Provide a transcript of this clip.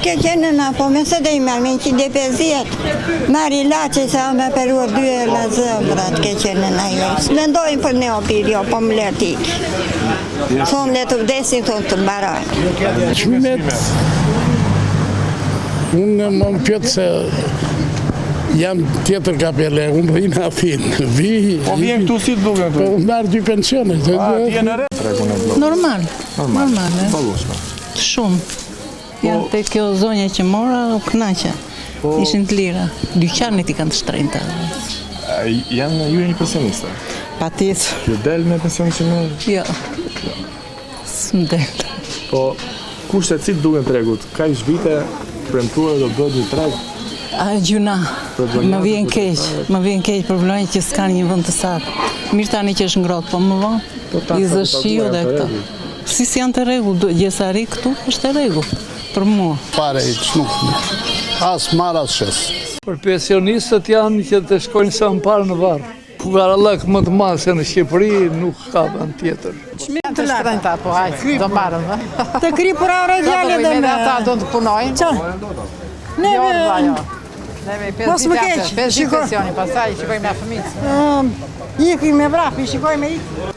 Keqenëna, po me se dhe i merë, me në 150. Marë ilaçe se a me peruar 2 la zëmbrat, keqenëna jo. Mendojnë për ne opir, jo, po më leti. Thonë le të vdesin, thonë të mbaraj. Çmimet, unë më pjetë se jam tjetër kapele, unë vijnë afin. Po vjen këtu si të duke këtu? Po merë 2 pensione. Normal. Shumë. Janë te kjo zonja që mora, u knaqe. Ishin të lira. Dyqanit i kanë të shtrenjta. Janë ju një pensionista? Patjetër. Ju del me pension që merr? Jo. S'm del. Po kushtet si të duken tregut? Ka ish vite premtuar do bëhet një treg? A gjuna, më vjen keq për vllajën që s'kan një vend të saktë. Mirë tani që është ngrohtë, po më vonë i zëshiu dhe këto. Si janë të rregull, gjesari këtu është të rregull për mua. Pare i nuk, as marë as shes. Për pensionistët janë që të shkojnë sa më parë në varë. Fugarallëk më të madh se në Shqipëri nuk ka vend tjetër. Çmim të larta po hajde, do marrëm. Të kripurare djalë dhe me. Ata do të punojnë. Neve 5 ditë, 5 pensioni, pastaj shikojmë me fëmijët. Ikim me vrap, shikojmë me ik.